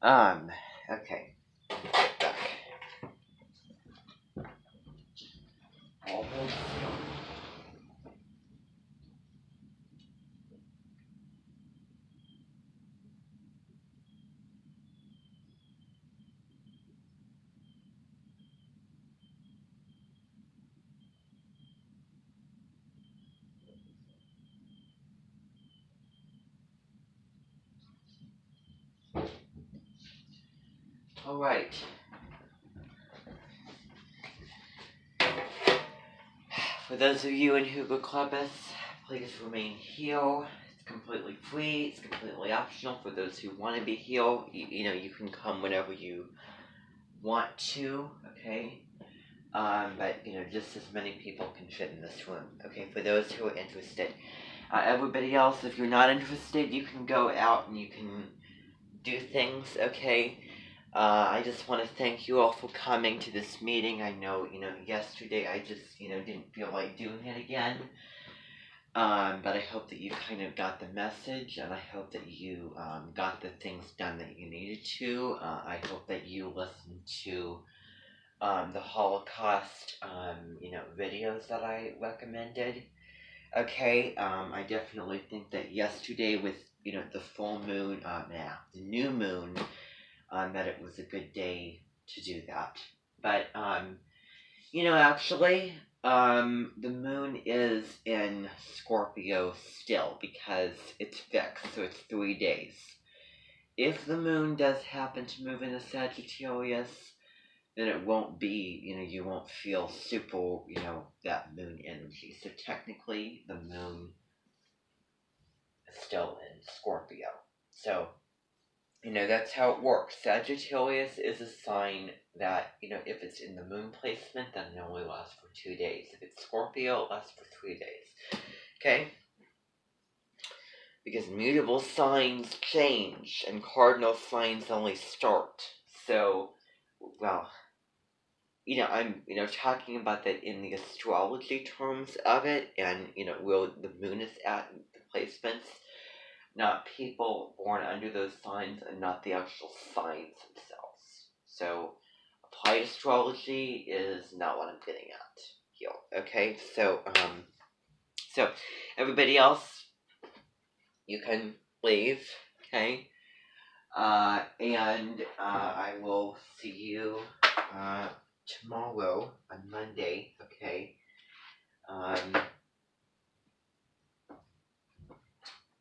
Okay. Back. Almost. Alright. For those of you in Hugo Clubus, please remain here. It's completely free. It's completely optional for those who want to be here. You can come whenever you want to, okay? But, just as many people can fit in this room, okay? For those who are interested. Everybody else, if you're not interested, you can go out and you can do things, okay? I just want to thank you all for coming to this meeting. I know, yesterday I just, didn't feel like doing it again. But I hope that you kind of got the message, and I hope that you got the things done that you needed to. I hope that you listened to the Holocaust, videos that I recommended. Okay, I definitely think that yesterday with, the full moon, the new moon, that it was a good day to do that. But, actually, the moon is in Scorpio still because it's fixed, so it's 3 days. If the moon does happen to move into Sagittarius, then it won't be, you won't feel super, that moon energy. So technically, the moon is still in Scorpio. So, that's how it works. Sagittarius is a sign that, if it's in the moon placement, then it only lasts for 2 days. If it's Scorpio, it lasts for 3 days. Okay? Because mutable signs change, and cardinal signs only start. So, well, I'm, talking about that in the astrology terms of it, and, where the moon is at the placements, not people born under those signs, and not the actual signs themselves. So, applied astrology is not what I'm getting at here, okay? So everybody else, you can leave, okay? And I will see you tomorrow on Monday, okay?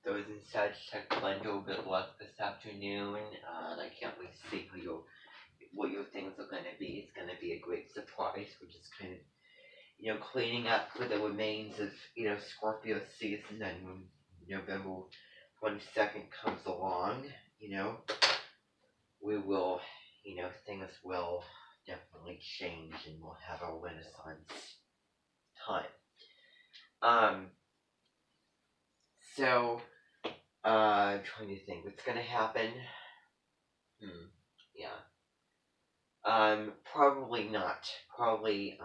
Those in Sagittarius, Glendo, good luck this afternoon. I can't wait to see what your things are going to be. It's going to be a great surprise. We're just kind of, cleaning up for the remains of, Scorpio season. And when November 22nd comes along, we will, things will definitely change, and we'll have our Renaissance time. So, trying to think what's gonna happen. Yeah. Probably not. Probably,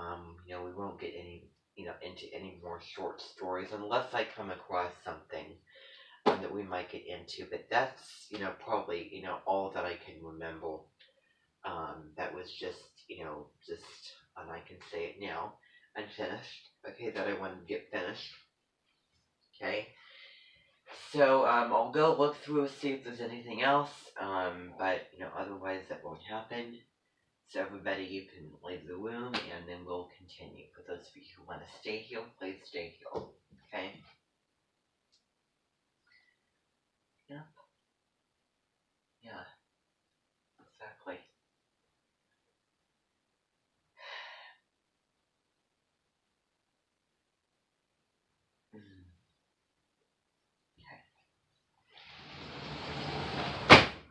we won't get into any more short stories unless I come across something that we might get into. But that's, probably, all that I can remember. That was just, and I can say it now, unfinished. Okay, that I wanted to get finished. Okay. So, I'll go look through, see if there's anything else, but, otherwise that won't happen. So everybody, you can leave the room, and then we'll continue. For those of you who want to stay here, please stay here, okay? Yep. Yeah, exactly. Okay.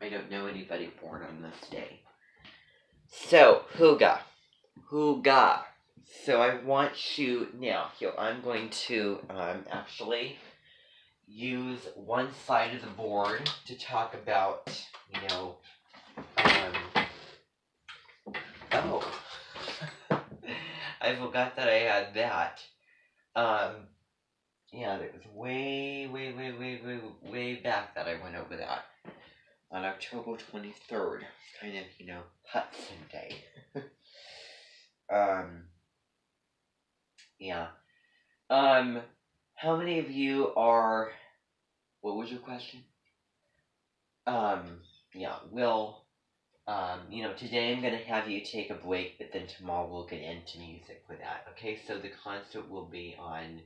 I don't know anybody born on this day. So, Huga. So I want you, now, here, I'm going to, actually use one side of the board to talk about, oh, I forgot that I had that. Yeah, it was way back that I went over that. on October 23rd. Kind of, Hudson Day. Yeah. How many of you are, what was your question? Yeah, today I'm gonna have you take a break, but then tomorrow we'll get into music for that. Okay, so the concert will be on,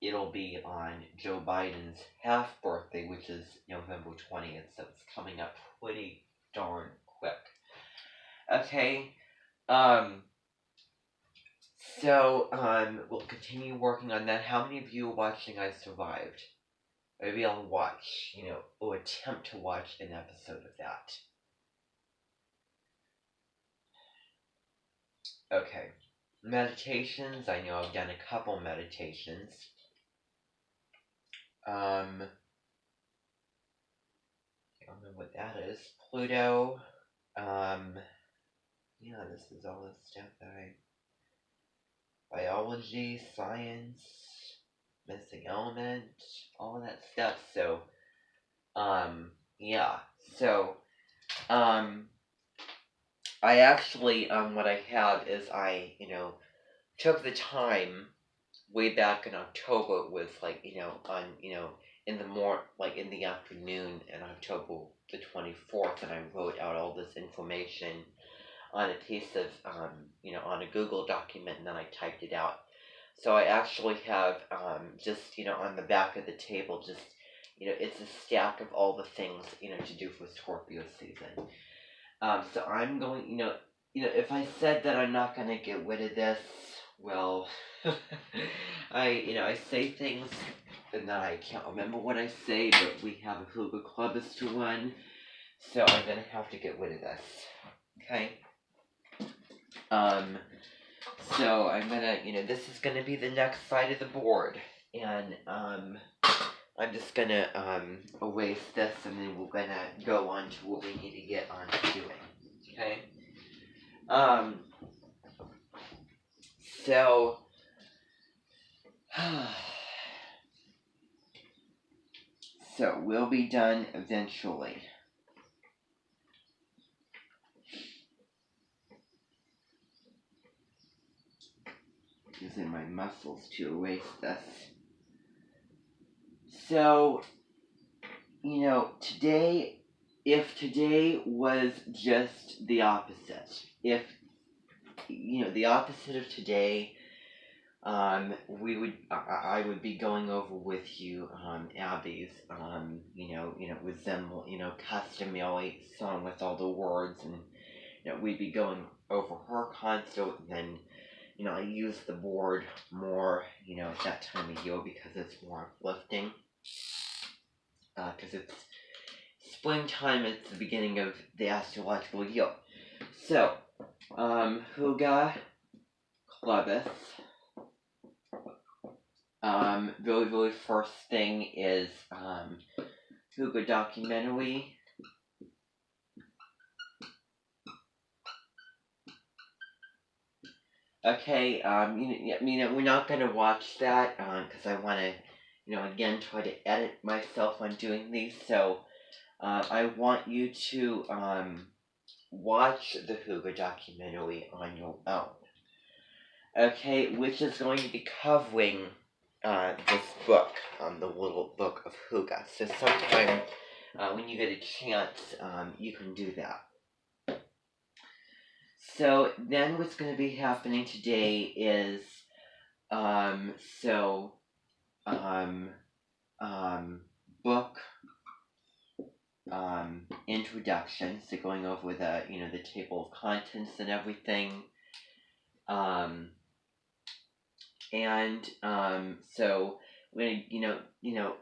it'll be on Joe Biden's half birthday, which is November 20th, so it's coming up pretty darn quick. Okay, we'll continue working on that. How many of you are watching I Survived? Maybe I'll watch, or attempt to watch an episode of that. Okay. Meditations, I know I've done a couple meditations. I don't know what that is. Pluto. Yeah, this is all the stuff that biology, science, missing element, all that stuff. So, yeah. So, I actually, what I have is I, took the time way back in October. It was like, in the afternoon in October the 24th, and I wrote out all this information on a piece of, on a Google document, and then I typed it out. So I actually have, just, on the back of the table, just, it's a stack of all the things, to do for Scorpio season. So I'm going, if I said that I'm not going to get rid of this, well, I say things and then I can't remember what I say, but we have a Hygge Clubbers to run, so I'm going to have to get rid of this. Okay? So I'm going to, this is going to be the next side of the board, and, I'm just going to, erase this, and then we're going to go on to what we need to get on to doing. Okay? So, so we'll be done eventually. Using my muscles to erase this. So, today, if today was just the opposite, if, the opposite of today, I would be going over with you, Abby's, resemble, customary song with all the words, and, we'd be going over her concert, and then, I use the board more, at that time of year because it's more uplifting. Because it's springtime, it's the beginning of the astrological year. So, Hygge Clubbers. Very first thing is, Hygge documentary. Okay, we're not gonna watch that, because I wanna, again, try to edit myself on doing these, so, I want you to, watch the Hygge documentary on your own. Okay, which is going to be covering, this book, the little book of Hygge. So sometime, when you get a chance, you can do that. So then what's going to be happening today is, book, introduction, so going over the, the table of contents and everything, so when,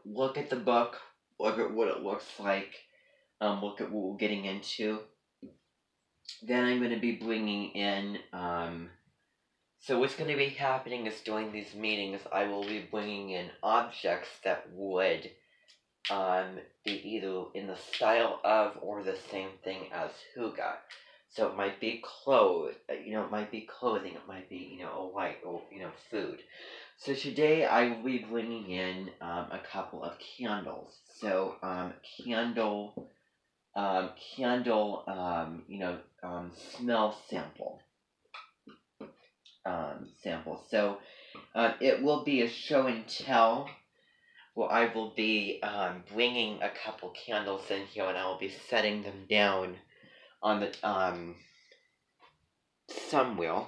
look at the book, look at what it looks like, look at what we're getting into. Then I'm going to be bringing in, so what's going to be happening is during these meetings, I will be bringing in objects that would, be either in the style of or the same thing as Hygge. So it might be clothes, it might be clothing, it might be, a light or, food. So today I will be bringing in a couple of candles. So candle, smell sample. So it will be a show and tell. Well, I will be bringing a couple candles in here, and I will be setting them down on the somewhere,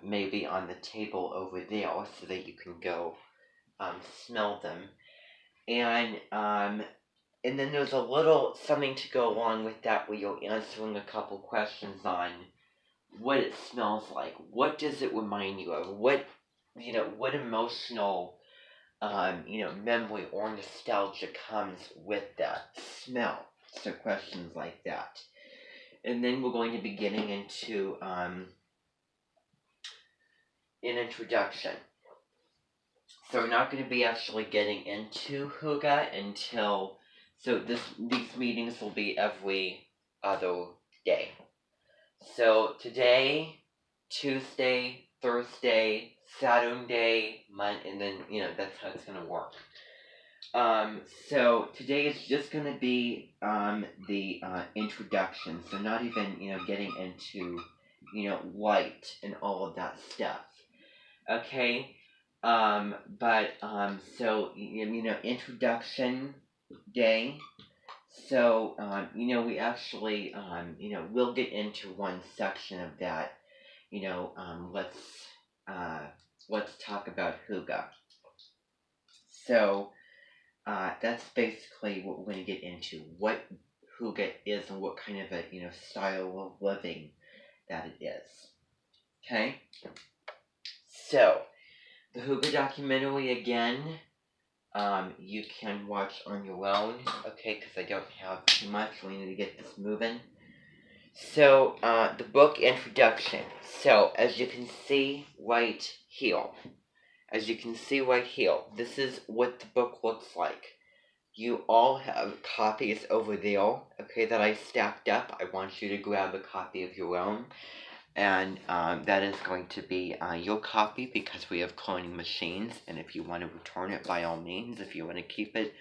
maybe on the table over there, so that you can go smell them. And then there's a little something to go along with that, where you're answering a couple questions on what it smells like. What does it remind you of? What emotional memory or nostalgia comes with that smell? So questions like that. And then we're going to be getting into an introduction. So we're not going to be actually getting into Hygge until, these meetings will be every other day. So today, Tuesday, Thursday, Saturday, Monday, and then, that's how it's going to work. So today is just going to be the introduction, so not even, getting into, light and all of that stuff. Okay? Introduction day. So, we actually, we'll get into one section of that. Let's talk about Hygge. So, that's basically what we're going to get into. What Hygge is and what kind of a, style of living that it is. Okay? So, the Hygge documentary again, you can watch on your own, okay, because I don't have too much. We need to get this moving. So, the book introduction. So, as you can see right here, this is what the book looks like. You all have copies over there, okay, that I stacked up. I want you to grab a copy of your own. And that is going to be your copy, because we have cloning machines. And if you want to return it, by all means. If you want to keep it,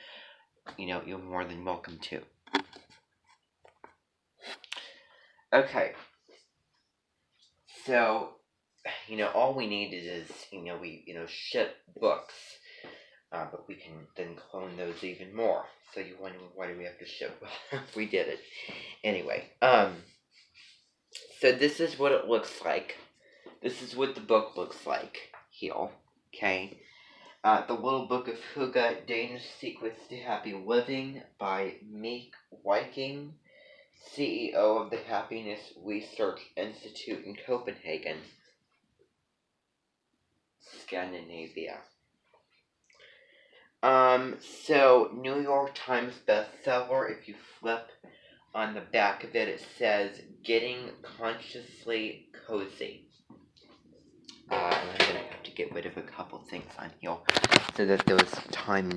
you're more than welcome to. Okay. So, all we needed is, we, ship books. But we can then clone those even more. So you wonder, why do we have to ship? We did it. Anyway, so this is what it looks like. This is what the book looks like here, okay? The Little Book of Hygge, Danish Secrets to Happy Living by Meek Wiking, CEO of the Happiness Research Institute in Copenhagen, Scandinavia. So New York Times bestseller. If you flip on the back of it, it says Getting Consciously Cozy. And I'm going to have to get rid of a couple things on here so that there's time